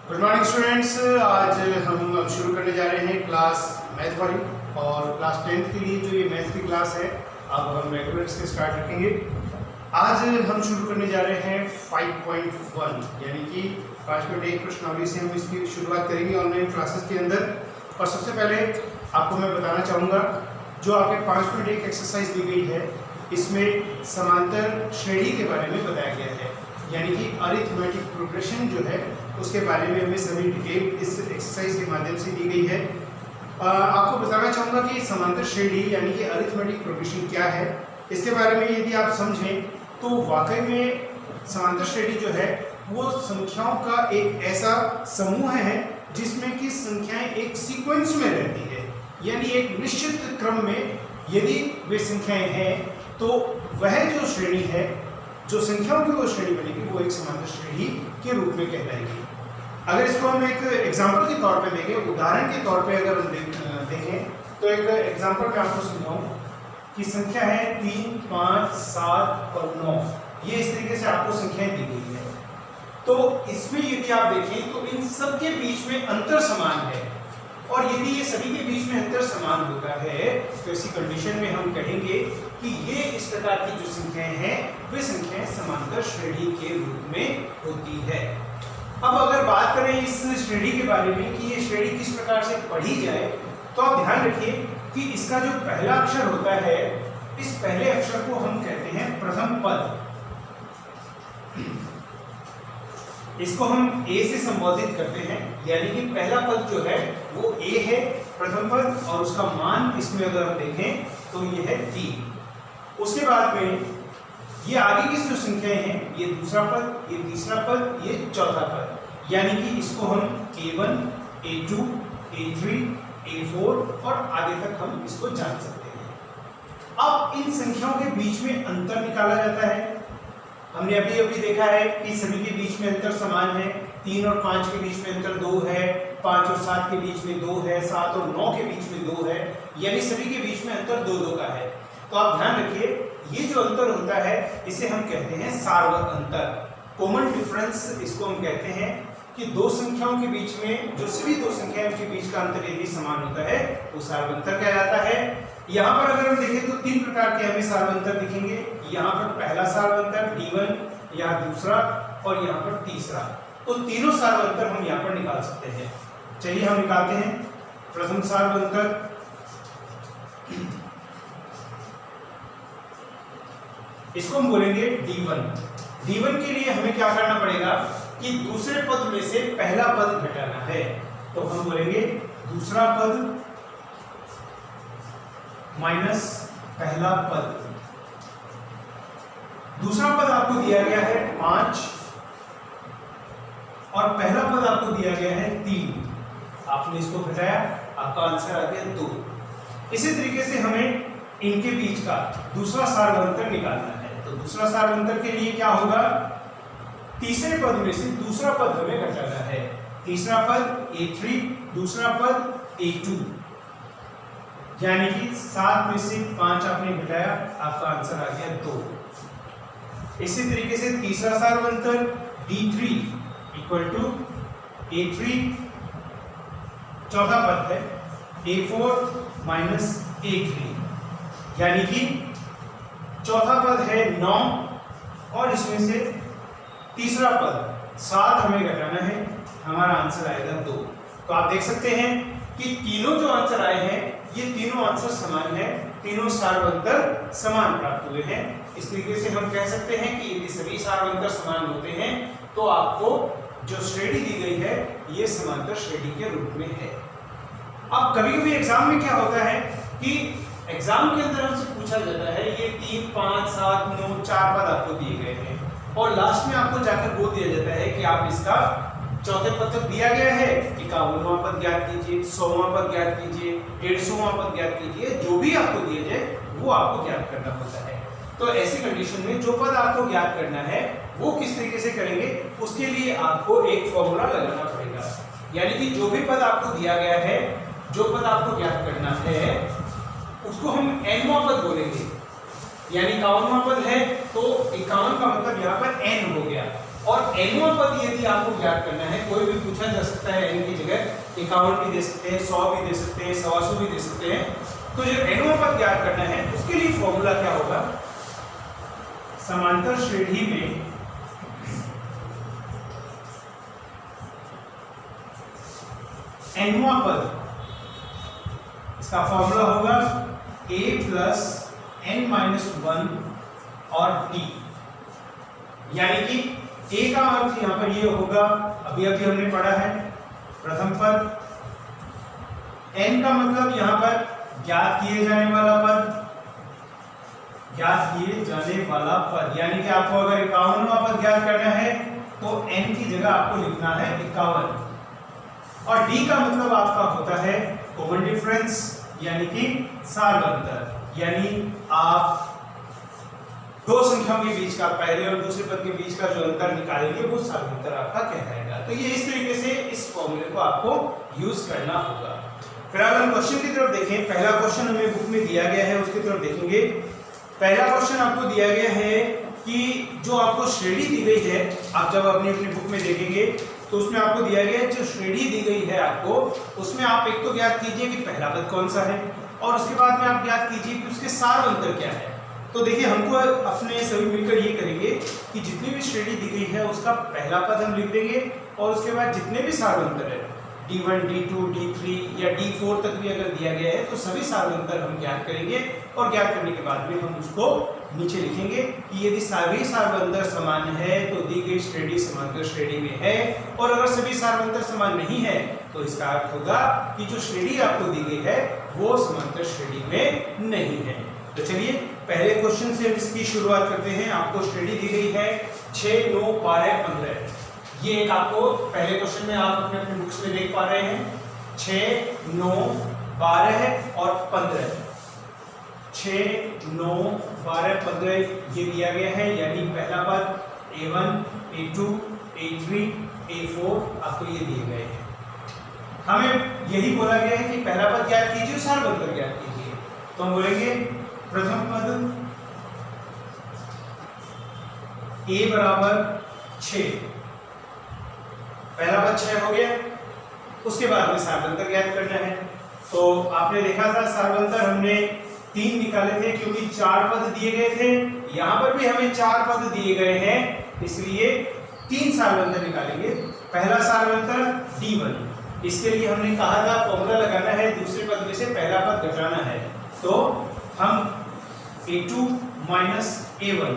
Good morning students. आज हम अब शुरू करने जा रहे हैं क्लास मैथ वाली और क्लास 10th के लिए जो ये मैथ की क्लास है अब हम रेगुलर से स्टार्ट रखेंगे। आज हम शुरू करने जा रहे हैं 5.1 यानी कि 5.1 प्रश्नावली से हम इसकी शुरुआत करेंगे ऑनलाइन क्लासेस के अंदर। और सबसे पहले आपको मैं बताना चाहूँगा जो आपके 5.1 एक्सरसाइज दी गई है इसमें समांतर श्रेणी के बारे में बताया गया है, यानी कि अरिथमेटिक प्रोग्रेशन जो है उसके बारे में हमें सभी डिटेल इस एक्सरसाइज के माध्यम से दी गई है। आपको बताना चाहूँगा कि समांतर श्रेणी यानी कि अरिथमेटिक प्रोग्रेशन क्या है। इसके बारे में यदि आप समझें तो वाकई में समांतर श्रेणी जो है वो संख्याओं का एक ऐसा समूह है जिसमें कि संख्याएं एक सीक्वेंस में रहती है, यानी एक निश्चित क्रम में यदि वे संख्याएं हैं तो वह जो श्रेणी है, जो संख्याओं की वो श्रेणी बनेगी वो एक समांतर श्रेणी के रूप में कहलाएगी। अगर इसको हम एक एग्जाम्पल के तौर पे देखें, उदाहरण के तौर पे अगर हम देखें तो एक एग्जाम्पल मैं आपको समझाऊं कि संख्या है 3, 5, 7 और 9। ये इस तरीके से आपको संख्याएं दी गई है। तो इसमें यदि आप देखें तो इन सबके बीच में अंतर समान है, और यदि ये सभी के बीच में अंतर समान होता है तो ऐसी कंडीशन में हम कहेंगे कि ये इस प्रकार की जो संख्याएं हैं वे संख्याएं समांतर श्रेणी के रूप में होती है। अब अगर बात करें इस श्रेणी के बारे में कि ये श्रेणी किस प्रकार से पढ़ी जाए, तो आप ध्यान रखिए कि इसका जो पहला अक्षर होता है इस पहले अक्षर को हम कहते हैं प्रथम पद। इसको हम ए से संबोधित करते हैं, यानी कि पहला पद जो है वो ए है, प्रथम पद, और उसका मान इसमें अगर हम देखें तो ये है 3। उसके बाद में ये आगे की जो संख्याएं हैं ये दूसरा पद, ये तीसरा पद, ये चौथा पद, यानी कि इसको हम A1, A2, A3, A4 और आगे तक हम इसको जान सकते हैं। अब इन संख्याओं के बीच में अंतर निकाला जाता है। हमने अभी अभी देखा है कि सभी के बीच में अंतर समान है। 3 और 5 के बीच में अंतर 2 है, 5 और 7 के बीच में 2 है, 7 और 9 के बीच में 2 है, यानी सभी के बीच में अंतर 2-2 का है। तो आप ध्यान रखिए ये जो अंतर होता है इसे हम कहते हैं सार्वत्रिक अंतर, कॉमन डिफरेंस इसको हम कहते हैं कि दो संख्याओं के बीच में जो सभी दो संख्याओं के बीच का अंतर यदि समान होता है वो सार्वत्रिक अंतर कहलाता है। यहाँ पर अगर हम देखें तो 3 प्रकार के हमें सार्वत्रिक अंतर दिखेंगे। यहाँ पर पहला सार्वत्रिक अंतर D1, यहाँ दूसरा और यहाँ पर तीसरा। तो तीनों सार्वत्रिक अंतर हम यहाँ पर निकाल सकते हैं। चलिए हम निकालते हैं। प्रथम सार्वत्रिक अंतर इसको हम बोलेंगे D1। D1 के लिए हमें क्या करना पड़ेगा कि दूसरे पद में से पहला पद घटाना है, तो हम बोलेंगे दूसरा पद माइनस पहला पद। दूसरा पद आपको दिया गया है 5 और पहला पद आपको दिया गया है 3। आपने इसको घटाया, आपका आंसर आ गया 2। इसी तरीके से हमें इनके बीच का दूसरा सार्वत्रिक अंतर निकालना है। तो दूसरा सार्वत्रिक अंतर के लिए क्या होगा, तीसरे पद में से दूसरा पद हमें घटाना है। तीसरा पद A3, दूसरा पद A2, यानी कि 7 में से 5 आपने घटाया, आपका आंसर आ गया 2। इसी तरीके से तीसरा सार्वत्रिक अंतर D3 इक्वल टू A3, चौथा पद है A4 माइनस A3, यानी कि चौथा पद है 9 और इसमें से तीसरा पद 7 हमें घटाना है, हमारा आंसर आएगा 2। तो आप देख सकते हैं कि तीनों जो आंसर आए हैं ये तीनों आंसर समान है, तीनों सार्वत्रिक अंतर समान प्राप्त हुए हैं। इस तरीके से हम कह सकते हैं कि यदि सभी सार्वत्रिक अंतर समान होते हैं तो आपको जो श्रेणी दी गई है ये समांतर श्रेणी के रूप में है। अब कभी कभी एग्जाम में क्या होता है कि एग्जाम के अंदर हमसे पूछा जाता है ये 3, 5, 7, 9 4 पद आपको दिए गए हैं और लास्ट में आपको जाकर बोल दिया जाता है कि आप इसका चौथे पद तक दिया गया है 51वां पद ज्ञात कीजिए, 100वां पद ज्ञात कीजिए, 150वां पद ज्ञात कीजिए, जो भी आपको दिया जाए वो आपको ज्ञात करना होता है। तो ऐसी कंडीशन में जो पद आपको ज्ञात करना है वो किस तरीके से करेंगे, उसके लिए आपको एक फॉर्मूला लगाना पड़ेगा। यानी कि जो भी पद आपको दिया गया है, जो पद आपको ज्ञात करना है उसको हम nवां पद बोलेंगे। यानी 51वां पद है तो 51 का मतलब यहाँ पर n हो गया। और nवां पद यदि आपको ज्ञात करना है, कोई भी पूछा जा सकता है n की जगह 51 भी दे सकते हैं, 100 भी दे सकते हैं, 125 भी दे सकते हैं। तो जब nवां पद ज्ञात करना है उसके लिए फॉर्मूला क्या होगा, समांतर श्रेणी में nवां पद, इसका फॉर्मूला होगा a प्लस n माइनस 1 और d, यानी कि a का अर्थ यहां पर ये होगा, अभी हमने पढ़ा है प्रथम पद, n का मतलब यहां पर ज्ञात किए जाने वाला पद, यानी कि आपको अगर 51वां पद ज्ञात करना है तो n की जगह आपको लिखना है 51, और d का मतलब आपका होता है कॉमन डिफरेंस, यानी कि सार्वंतर, यानी आप दो संख्याओं के बीच का, पहले और दूसरे पद के बीच का जो अंतर निकालेंगे वो सार्वंतर आपका कहलाएगा। तो ये इस तरीके से इस फॉर्मूले को आपको यूज करना होगा। फिर अगर हम क्वेश्चन की तरफ देखें, पहला क्वेश्चन हमें बुक में दिया गया है, उसकी तरफ देखेंगे। पहला क्वेश्चन आपको दिया गया है कि जो आपको श्रेणी दी गई है, आप जब अपनी बुक में देखेंगे तो उसमें आपको दिया गया है जो श्रेणी दी गई है आपको, उसमें आप एक तो ज्ञात कीजिए कि पहला पद कौन सा है, और उसके बाद में आप ज्ञात कीजिए कि उसके सार्वंतर क्या है। तो देखिए, हमको अपने सभी मिलकर ये करेंगे कि जितनी भी श्रेणी दी गई है उसका पहला पद हम लिख देंगे, और उसके बाद जितने भी सार्वंतर है D1, D2, D3 या D4 तक भी अगर दिया गया है तो सभी सार्वंतर हम ज्ञात करेंगे, और ज्ञात करने के बाद में हम उसको नीचे लिखेंगे कि यदि सभी सार्वंतर समान है तो दी गई श्रेणी समांतर श्रेणी में है, और अगर सभी सार्वंतर समान नहीं है तो इसका अर्थ होगा कि जो श्रेणी आपको दी गई है वो समांतर श्रेणी में नहीं है। तो चलिए पहले क्वेश्चन से इसकी शुरुआत करते हैं। आपको श्रेणी दी गई है 6, 9, 12, 15। ये एक आपको पहले क्वेश्चन में आप अपने बुक्स में देख पा रहे हैं, 6, 9, 12 और 15। 6, 9, 12, 15 ये दिया गया है, यानी पहला पद A1, A2, A3, A4 आपको ये दिए गए हैं। हमें यही बोला गया है कि पहला पद ज्ञात कीजिए, सार्वंतर ज्ञात कीजिए। तो हम बोलेंगे प्रथम पद a बराबर 6, पहला पद 6 हो गया, उसके बाद में सार्वंतर ज्ञात करना है। तो आपने देखा था सार्वंतर हमने 3 निकाले थे, क्योंकि 4 पद दिए गए थे, यहां पर भी हमें 4 पद दिए गए हैं, इसलिए 3 सार्वंतर निकालेंगे। पहला सार्वंतर D1, इसके लिए हमने कहा था फॉर्मूला लगाना है, दूसरे पद में से पहला पद घटाना है। तो हम A2 माइनस A1,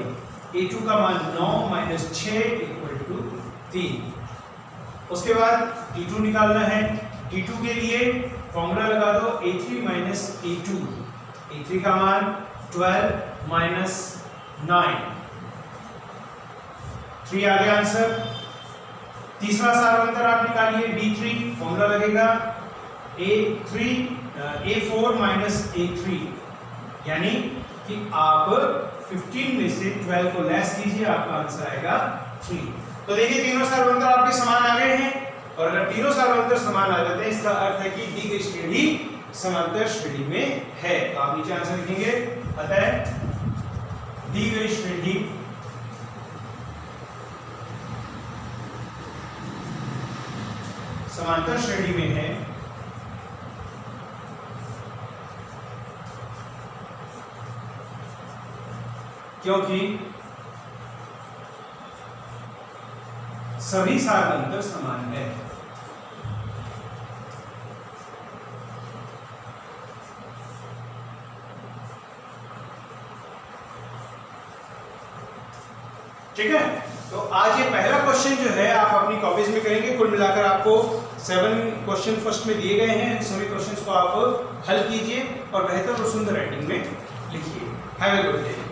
A2 का मान 9 माइनस 6 इक्वल टू 3। उसके बाद D2 निकालना है, D2 के लिए फॉर्मूला लगा दो A3 माइनस A2, A3 का मान 12 माइनस 9, 3 आ गया आंसर। तीसरा सार्वंतर आप निकालिए D3, फॉर्मूला लगेगा A4 माइनस A3, यानी कि आप 15 में से 12 को लेस कीजिए, आपका आंसर आएगा 3। तो देखिए तीनों सार्वंतर आपके समान आ गए हैं, और अगर तीनों सार्वंतर समान आ जाते हैं इसका अर्थ है कि दी गई श्रेणी समांतर श्रेणी में है। तो आप नीचे आंसर लिखेंगे, अतः दी गई श्रेणी समांतर श्रेणी में है, क्योंकि सभी सार्वंतर समान है। ठीक है, तो आज ये पहला क्वेश्चन जो है आप अपनी कॉपीज में करेंगे। कुल मिलाकर आपको 7 क्वेश्चन फर्स्ट में दिए गए हैं, सभी क्वेश्चंस को आप हल कीजिए और बेहतर और सुंदर राइटिंग में लिखिए। Have a good day.